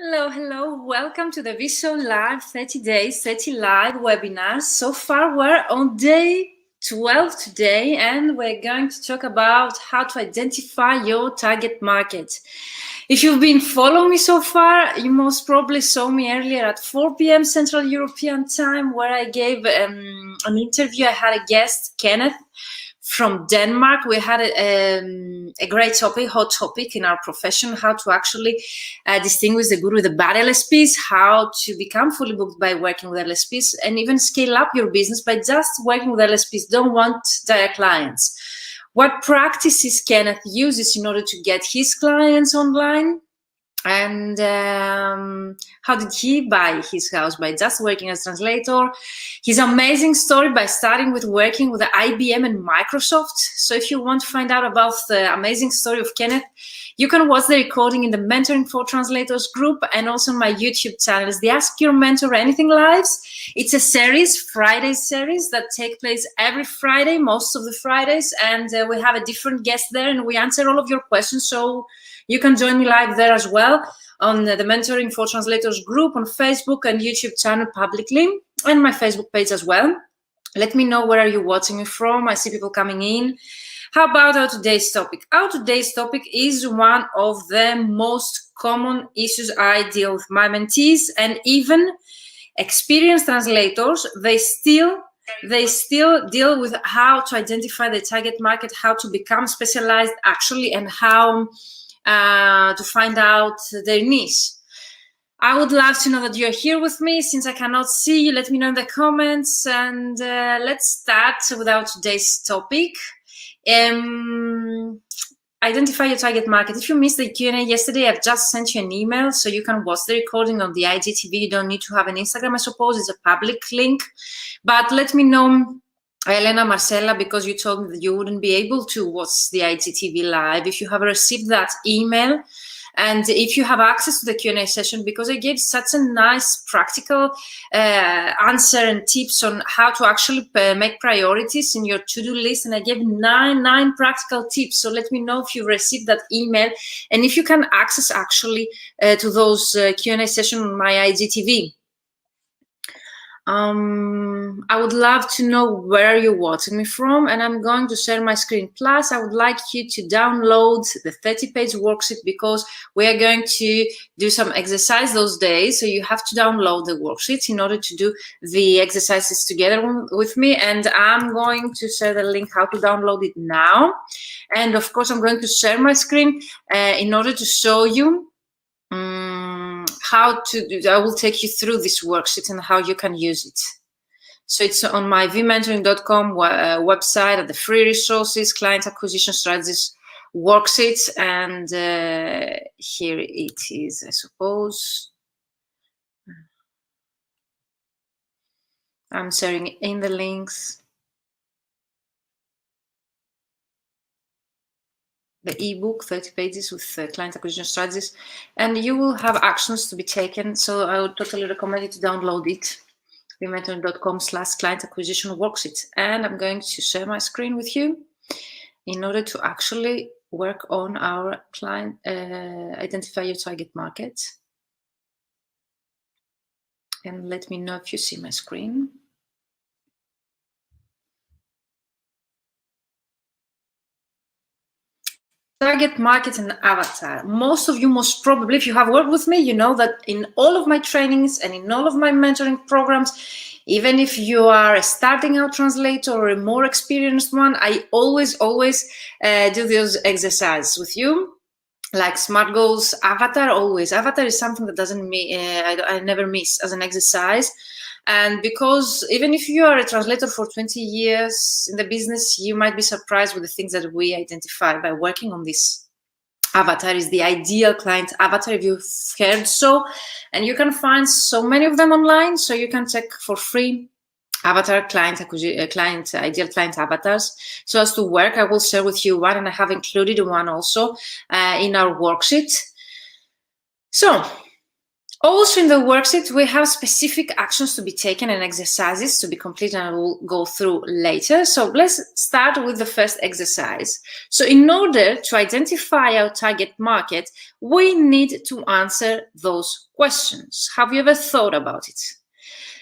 Hello, hello. Welcome to the Visual Live 30 Days, 30 Live webinars. So far, we're on day 12 today, and we're going to talk about how to identify your target market. If you've been following me so far, you most probably saw me earlier at 4 p.m. Central European Time, where I gave an interview. I had a guest, Kenneth, from Denmark. We had a great topic, hot topic in our profession, how to actually distinguish the good with the bad LSPs, how to become fully booked by working with LSPs, and even scale up your business by just working with LSPs. Don't want direct clients. What practices Kenneth uses in order to get his clients online? And how did he buy his house? By just working as translator. His amazing story by starting with working with IBM and Microsoft. So if you want to find out about the amazing story of Kenneth, you can watch the recording in the Mentoring for Translators group and also my YouTube channels, the Ask Your Mentor Anything Lives. It's a series, Friday series, that take place every Friday, most of the Fridays, and we have a different guest there and we answer all of your questions. So you can join me live there as well on the Mentoring for Translators group on Facebook and YouTube channel publicly, and my Facebook page as well. Let me know where are you watching me from. I see people coming in. How about our today's topic? Our today's topic is one of the most common issues I deal with my mentees, and even experienced translators, they still deal with how to identify the target market, how to become specialized actually, and how to find out their niche. I would love to know that you're here with me. Since I cannot see you, let me know in the comments, and let's start with our today's topic. Identify your target market. If you missed the Q&A yesterday, I've just sent you an email so you can watch the recording on the IGTV. You don't need to have an Instagram, I suppose. It's a public link. But let me know, Elena, Marcella, because you told me that you wouldn't be able to watch the IGTV live, if you have received that email. And if you have access to the Q&A session, because I gave such a nice practical answer and tips on how to actually make priorities in your to-do list. And I gave nine practical tips. So let me know if you received that email and if you can access actually to those Q&A session on my IGTV. I would love to know where you're watching me from, and I'm going to share my screen. Plus, I would like you to download the 30-page worksheet, because we are going to do some exercise those days. So you have to download the worksheets in order to do the exercises together with me. And I'm going to share the link how to download it now. And of course, I'm going to share my screen in order to show you how to do. I will take you through this worksheet and how you can use it. So it's on my vmentoring.com website at the free resources, client acquisition strategies worksheets, and here it is, I suppose. I'm sharing in the links the ebook, 30 pages with client acquisition strategies, and you will have actions to be taken. So I would totally recommend you to download it, vmentoring.com/client acquisition worksheet. And I'm going to share my screen with you in order to actually work on our client, identify your target market. And let me know if you see my screen. Target market and avatar. Most of you, most probably, if you have worked with me, you know that in all of my trainings and in all of my mentoring programs, even if you are a starting out translator or a more experienced one, I always do those exercises with you, like SMART goals, avatar, always. Avatar is something that I never miss as an exercise. And because even if you are a translator for 20 years in the business, you might be surprised with the things that we identify by working on this. Avatar is the ideal client avatar, if you've heard so. And you can find so many of them online, so you can check for free avatar ideal client avatars. So as to work, I will share with you one, and I have included one also in our worksheet. So Also in the worksheet, we have specific actions to be taken and exercises to be completed, and we'll go through later. So let's start with the first exercise. So in order to identify our target market, we need to answer those questions. Have you ever thought about it?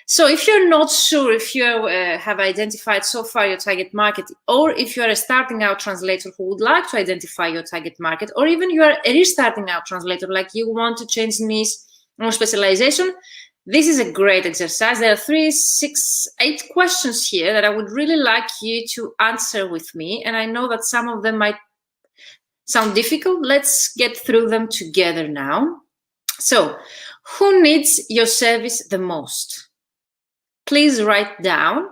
So if you're not sure if you have identified so far your target market, or if you are a starting out translator who would like to identify your target market, or even you are a restarting out translator, like you want to change niche or specialization, this is a great exercise. There are 3, 6, 8 questions here that I would really like you to answer with me. And I know that some of them might sound difficult. Let's get through them together now. So, who needs your service the most? Please write down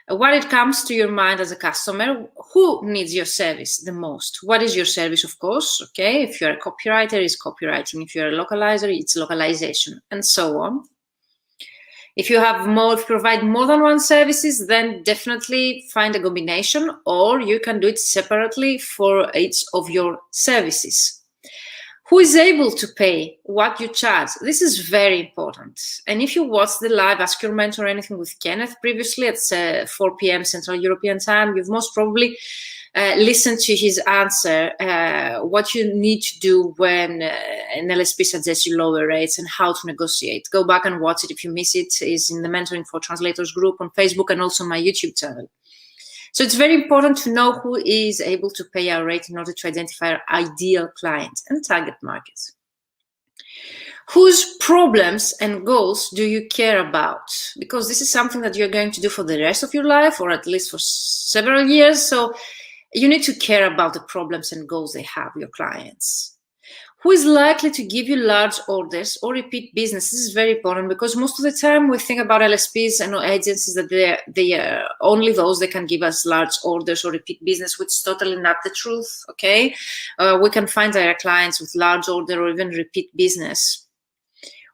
what it comes to your mind as a customer. Who needs your service the most? What is your service, of course? Okay, if you're a copywriter, it's copywriting. If you're a localizer, it's localization, and so on. If you provide more than one services, then definitely find a combination, or you can do it separately for each of your services. Who is able to pay what you charge? This is very important. And if you watched the live Ask Your Mentor or anything with Kenneth previously at 4 p.m. Central European Time, you've most probably listened to his answer, what you need to do when an LSP suggests you lower rates and how to negotiate. Go back and watch it if you miss it. It's in the Mentoring for Translators group on Facebook and also my YouTube channel. So it's very important to know who is able to pay our rate in order to identify our ideal clients and target markets. Whose problems and goals do you care about? Because this is something that you're going to do for the rest of your life, or at least for several years. So you need to care about the problems and goals they have, your clients. Who is likely to give you large orders or repeat business? This is very important, because most of the time we think about LSPs and agencies that they are only those that can give us large orders or repeat business, which is totally not the truth, okay? We can find direct clients with large order or even repeat business.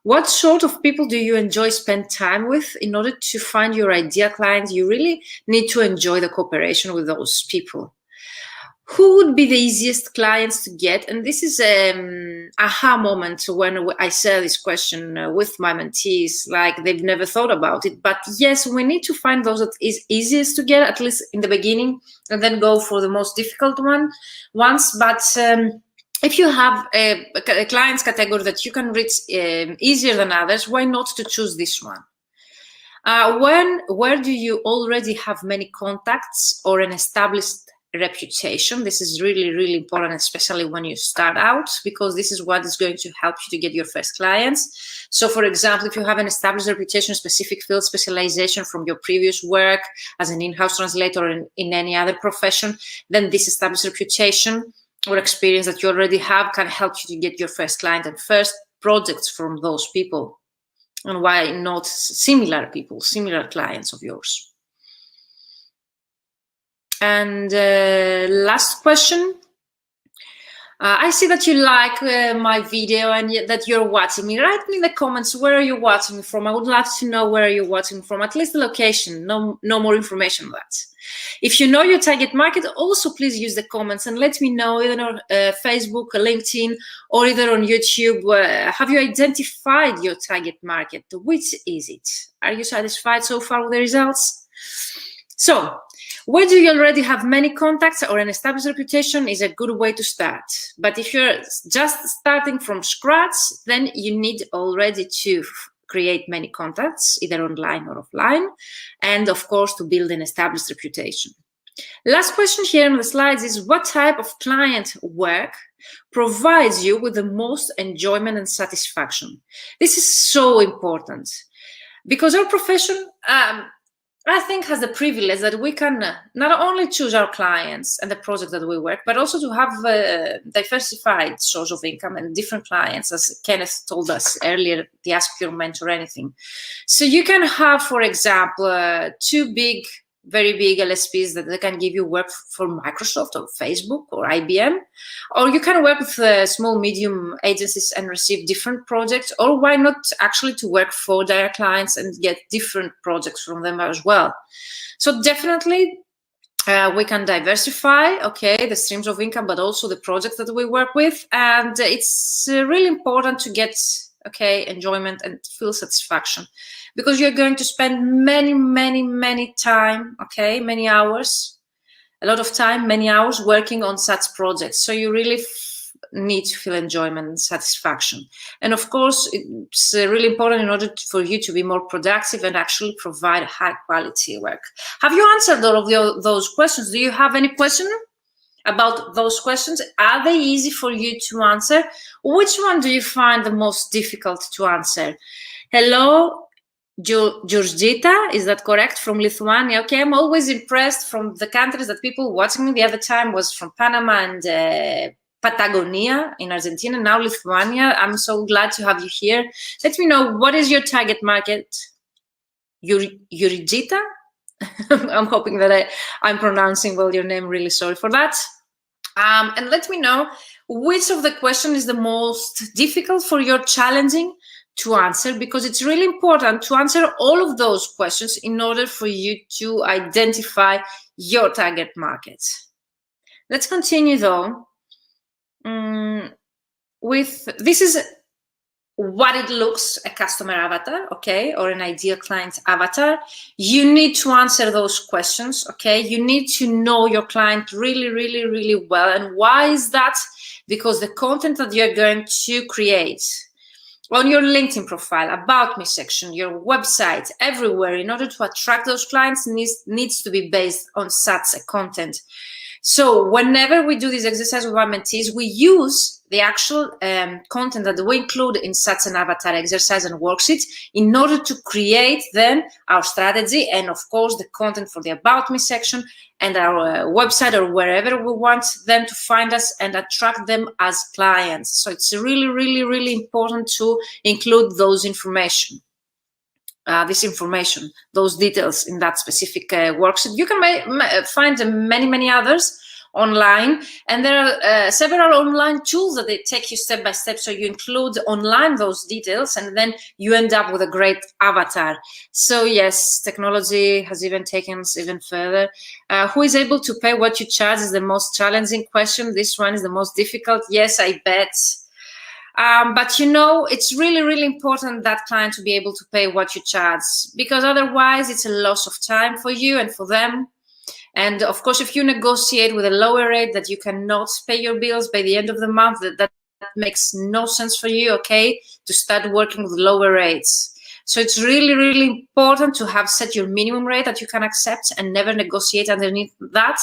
What sort of people do you enjoy spend time with? In order to find your ideal client, you really need to enjoy the cooperation with those people. Who would be the easiest clients to get? And this is an aha moment when I say this question with my mentees, like they've never thought about it. But yes, we need to find those that is easiest to get, at least in the beginning, and then go for the most difficult ones. But if you have a clients category that you can reach easier than others, why not to choose this one? Where do you already have many contacts or an established reputation? This is really, really important, especially when you start out, because this is what is going to help you to get your first clients. So for example, if you have an established reputation, specific field specialization from your previous work as an in-house translator or in any other profession, then this established reputation or experience that you already have can help you to get your first client and first projects from those people. And why not similar people, similar clients of yours? And last question. I see that you like my video and that you're watching me. Write me in the comments, where are you watching from? I would love to know where you're watching from, at least the location, no more information on that. If you know your target market, also please use the comments and let me know, either on Facebook, LinkedIn, or either on YouTube. Have you identified your target market? Which is it? Are you satisfied so far with the results? So, where do you already have many contacts or an established reputation is a good way to start. But if you're just starting from scratch, then you need already to create many contacts, either online or offline, and of course to build an established reputation. Last question here on the slides is, what type of client work provides you with the most enjoyment and satisfaction? This is so important, because our profession, I think, has the privilege that we can not only choose our clients and the project that we work, but also to have a diversified source of income and different clients, as Kenneth told us earlier, the Ask Your Mentor anything. So you can have, for example, 2 very big LSPs that they can give you work for Microsoft or Facebook or IBM, or you can work with small, medium agencies and receive different projects, or why not actually to work for direct clients and get different projects from them as well. So definitely we can diversify, okay, the streams of income, but also the projects that we work with. And it's really important to get okay, enjoyment and full satisfaction, because you're going to spend many time, okay, many hours, a lot of time, many hours working on such projects. So you really need to feel enjoyment and satisfaction. And of course, it's really important in order for you to be more productive and actually provide high quality work. Have you answered all of those questions? Do you have any question about those questions? Are they easy for you to answer? Which one do you find the most difficult to answer? Hello, Georgita, is that correct? From Lithuania. Okay, I'm always impressed from the countries that people watching me the other time was from Panama and Patagonia in Argentina, now Lithuania. I'm so glad to have you here. Let me know, what is your target market? Georgita? I'm hoping that I'm pronouncing well your name. Really sorry for that. And let me know which of the question is the most difficult for you, challenging to answer, because it's really important to answer all of those questions in order for you to identify your target market. Let's continue though with, this is what it looks, a customer avatar, okay, or an ideal client avatar. You need to answer those questions, okay? You need to know your client really well. And why is that? Because the content that you're going to create on your LinkedIn profile, about me section, your website, everywhere, in order to attract those clients, needs to be based on such a content. So whenever we do this exercise with our mentees, we use the actual content that we include in such an avatar exercise and worksheet in order to create then our strategy and, of course, the content for the About Me section and our website or wherever we want them to find us and attract them as clients. So it's really important to include those information. This information, those details in that specific worksheet. You can find many others online, and there are several online tools that they take you step by step. So you include online those details, and then you end up with a great avatar. So yes, technology has even taken us even further. Who is able to pay what you charge is the most challenging question. This one is the most difficult. Yes, I bet. But you know, it's really important that client to be able to pay what you charge, because otherwise it's a loss of time for you and for them. And of course, if you negotiate with a lower rate that you cannot pay your bills by the end of the month, that makes no sense for you, okay, to start working with lower rates. So it's really important to have set your minimum rate that you can accept and never negotiate underneath that.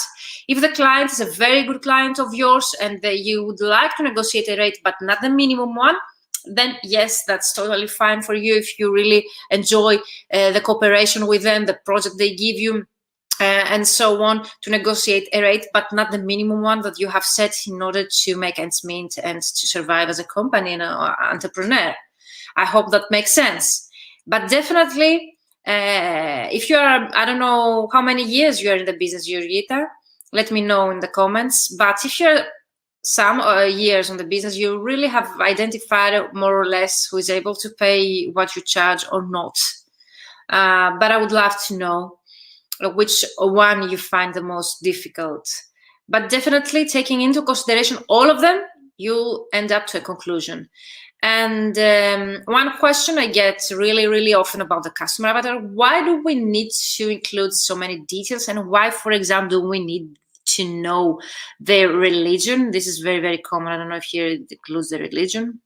If the client is a very good client of yours and you would like to negotiate a rate but not the minimum one, then yes, that's totally fine for you if you really enjoy the cooperation with them, the project they give you, and so on, to negotiate a rate but not the minimum one that you have set in order to make ends meet and to survive as a company and an entrepreneur. I hope that makes sense. But definitely, if you are, I don't know how many years you are in the business, Georgita, let me know in the comments. But if you're some years on the business, you really have identified more or less who is able to pay what you charge or not. But I would love to know which one you find the most difficult. But definitely taking into consideration all of them, you end up to a conclusion. And one question I get really often about the customer avatar: why do we need to include so many details, and why, for example, do we need to know their religion? This is very common. I don't know if here it includes the religion,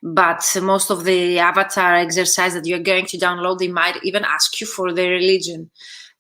but most of the avatar exercise that you're going to download, they might even ask you for their religion.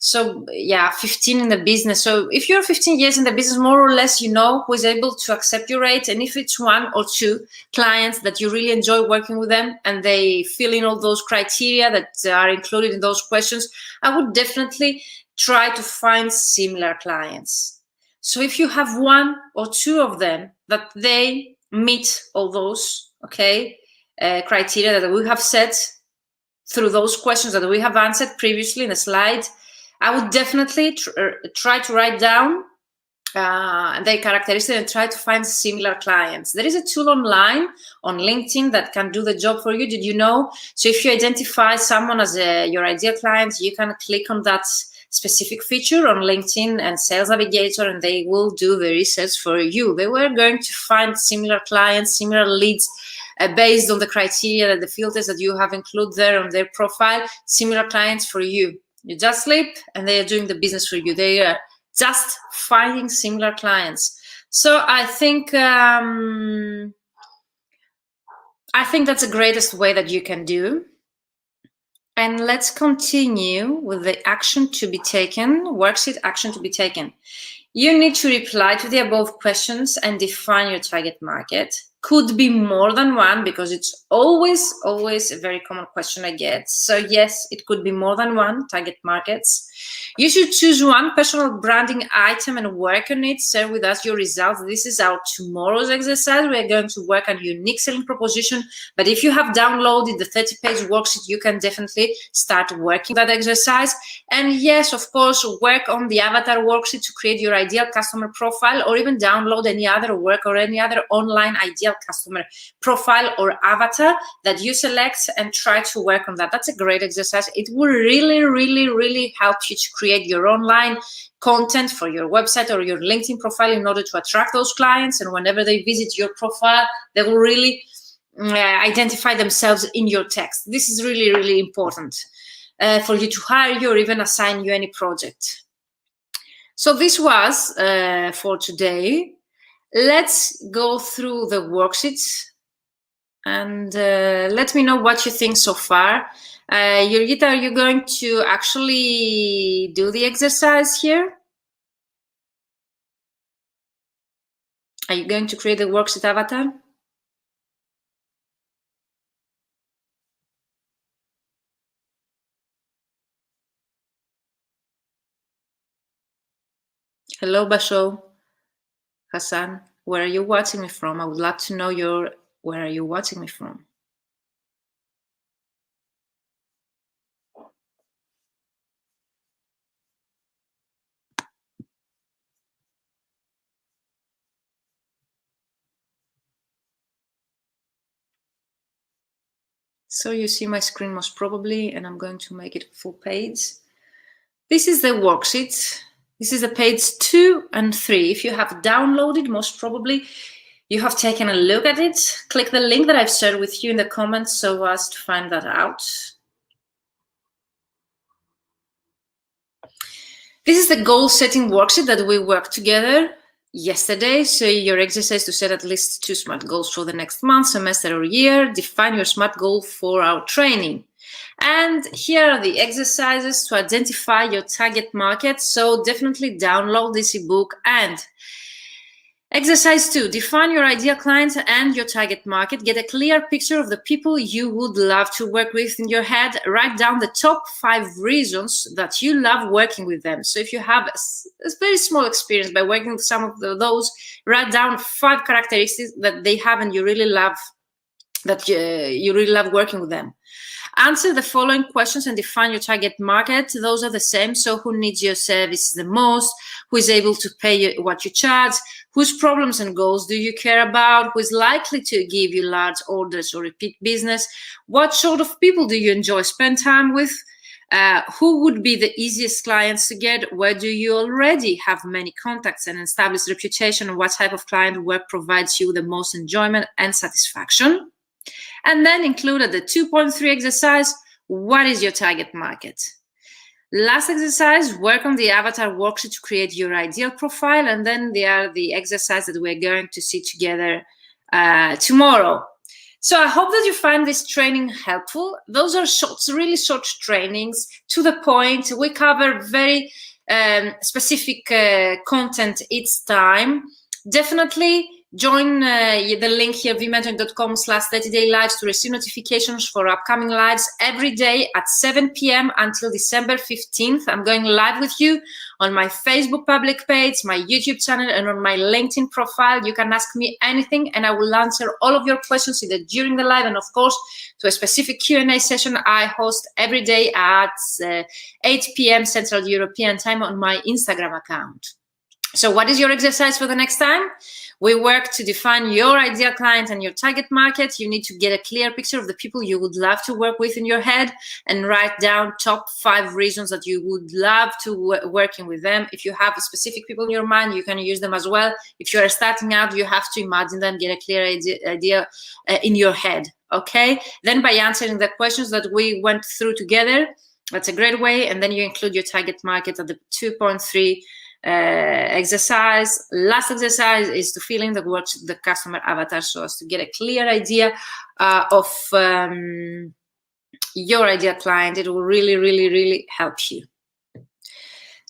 So yeah, 15 in the business. So if you're 15 years in the business, more or less, you know who is able to accept your rate. And if it's one or two clients that you really enjoy working with them and they fill in all those criteria that are included in those questions, I would definitely try to find similar clients. So if you have one or two of them that they meet all those, okay, criteria that we have set through those questions that we have answered previously in the slide, I would definitely try to write down their characteristics and try to find similar clients. There is a tool online on LinkedIn that can do the job for you. Did you know? So if you identify someone as your ideal client, you can click on that specific feature on LinkedIn and Sales Navigator, and they will do the research for you. They were going to find similar clients, similar leads based on the criteria and the filters that you have included there on their profile, similar clients for you. You just sleep and they are doing the business for you. They are just finding similar clients. So I think that's the greatest way that you can do. And let's continue with the action to be taken, worksheet action to be taken. You need to reply to the above questions and define your target market. Could be more than one because it's always a very common question I get. So yes, it could be more than one target markets. You should choose one personal branding item and work on it. Share with us your results. This is our tomorrow's exercise. We're going to work on unique selling proposition. But if you have downloaded the 30-page worksheet, you can definitely start working that exercise. And yes, of course, work on the avatar worksheet to create your ideal customer profile, or even download any other work or any other online ideal customer profile or avatar that you select and try to work on that. That's a great exercise. It will really help you to create your online content for your website or your LinkedIn profile in order to attract those clients. And whenever they visit your profile, they will really identify themselves in your text. This is really important for you to hire you or even assign you any project. So this was for today. Let's go through the worksheets and let me know what you think so far. Jurgita, are you going to actually do the exercise here? Are you going to create a worksheet avatar? Hello, Basho. Hassan, where are you watching me from? I would love to know where are you watching me from? So you see my screen most probably, and I'm going to make it full page. This is the worksheet. This is the page 2 and 3. If you have downloaded, most probably you have taken a look at it. Click the link that I've shared with you in the comments so as to find that out. This is the goal setting worksheet that we worked together yesterday. So your exercise to set at least 2 SMART goals for the next month, semester, or year. Define your SMART goal for our training. And here are the exercises to identify your target market. So definitely download this ebook. And exercise 2, define your ideal clients and your target market. Get a clear picture of the people you would love to work with in your head. Write down the top 5 reasons that you love working with them. So if you have a very small experience by working with some of those, write down 5 characteristics that they have and you really love, that you really love working with them. Answer the following questions and define your target market. Those are the same. So who needs your services the most? Who is able to pay you what you charge? Whose problems and goals do you care about? Who is likely to give you large orders or repeat business? What sort of people do you enjoy spend time with? Who would be the easiest clients to get? Where do you already have many contacts and established reputation? What type of client work provides you the most enjoyment and satisfaction? And then included the 2.3 exercise, what is your target market? Last exercise, work on the avatar worksheet to create your ideal profile. And then there are the exercises that we're going to see together tomorrow. So I hope that you find this training helpful. Those are really short trainings, to the point. We cover very specific content each time. Definitely join the link here, vmentoring.com/30day-lives to receive notifications for upcoming lives every day at 7 p.m. until December 15th. I'm going live with you on my Facebook public page, my YouTube channel, and on my LinkedIn profile. You can ask me anything, and I will answer all of your questions either during the live and, of course, to a specific Q&A session I host every day at 8 p.m. Central European Time on my Instagram account. So what is your exercise for the next time? We work to define your ideal client and your target market. You need to get a clear picture of the people you would love to work with in your head and write down top 5 reasons that you would love to working with them. If you have specific people in your mind, you can use them as well. If you are starting out, you have to imagine them, get a clear idea in your head, okay? Then by answering the questions that we went through together, that's a great way. And then you include your target market at the 2.3 exercise. Last exercise is to fill in the words the customer avatar, so as to get a clear idea of your ideal client. It will really, really, really help you.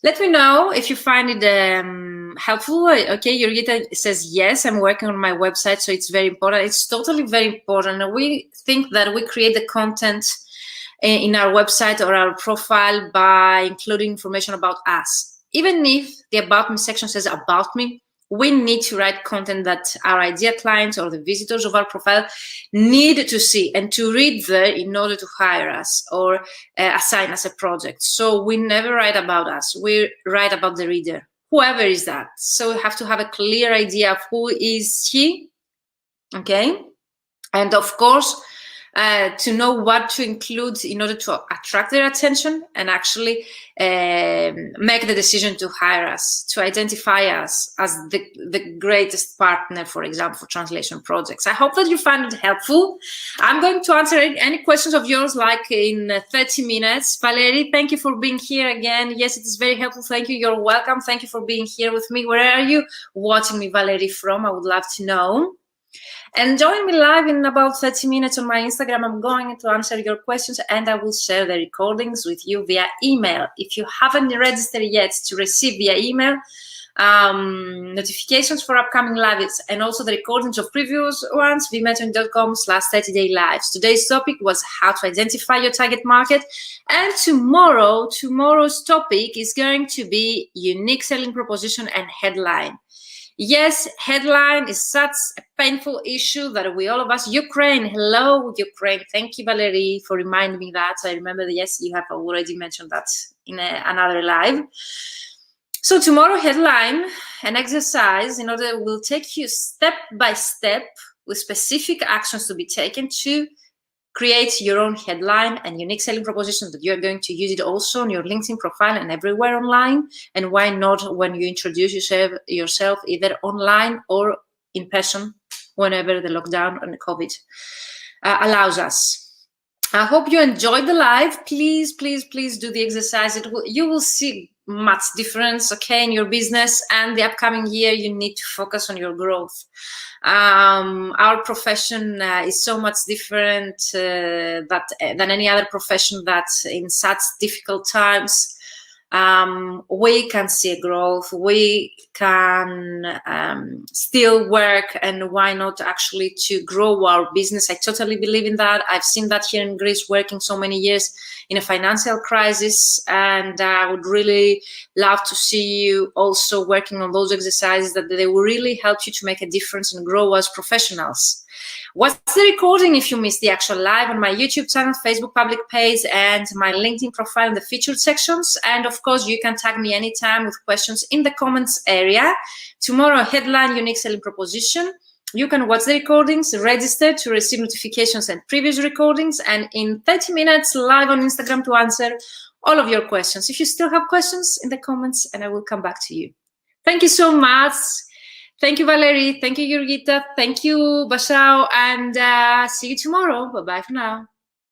Let me know if you find it helpful. Okay, Jurgita says, yes, I'm working on my website, so it's very important. It's totally very important. We think that we create the content in our website or our profile by including information about us. Even if the About Me section says About Me, we need to write content that our ideal clients or the visitors of our profile need to see and to read there in order to hire us or assign us a project. So we never write about us. We write about the reader, whoever is that. So we have to have a clear idea of who is he, okay? And of course, to know what to include in order to attract their attention and actually make the decision to hire us, to identify us as the greatest partner, for example, for translation projects. I hope that you find it helpful. I'm going to answer any questions of yours like in 30 minutes. Valerie, thank you for being here again. Yes, it is very helpful. Thank you. You're welcome. Thank you for being here with me. Where are you watching me, Valerie, from? I would love to know. And join me live in about 30 minutes on my Instagram. I'm going to answer your questions and I will share the recordings with you via email. If you haven't registered yet to receive via email notifications for upcoming lives and also the recordings of previous ones, vmentoring.com/30day-lives. Today's topic was how to identify your target market. And tomorrow's topic is going to be unique selling proposition and headline. Yes, headline is such a painful issue that we all of us, Ukraine, hello, Ukraine. Thank you, Valerie, for reminding me that. I remember that, yes, you have already mentioned that in another live. So tomorrow headline, an exercise in order will take you step by step with specific actions to be taken to create your own headline and unique selling proposition that you're going to use it also on your LinkedIn profile and everywhere online. And why not when you introduce yourself either online or in person, whenever the lockdown and the COVID allows us. I hope you enjoyed the live. Please, please, please do the exercise. You will see much difference, okay, in your business. And the upcoming year, you need to focus on your growth. Our profession is so much different than any other profession that in such difficult times we can see growth, we can still work, and why not actually to grow our business. I totally believe in that. I've seen that here in Greece, working so many years in a financial crisis, and I would really love to see you also working on those exercises that they will really help you to make a difference and grow as professionals. Watch the recording if you missed the actual live on my YouTube channel, Facebook public page, and my LinkedIn profile in the featured sections. And of course, you can tag me anytime with questions in the comments area. Tomorrow, headline, unique selling proposition. You can watch the recordings, register to receive notifications and previous recordings, and in 30 minutes live on Instagram to answer all of your questions. If you still have questions, in the comments, and I will come back to you. Thank you so much. Thank you, Valerie. Thank you, Jurgita. Thank you, Bashao. And see you tomorrow. Bye-bye for now.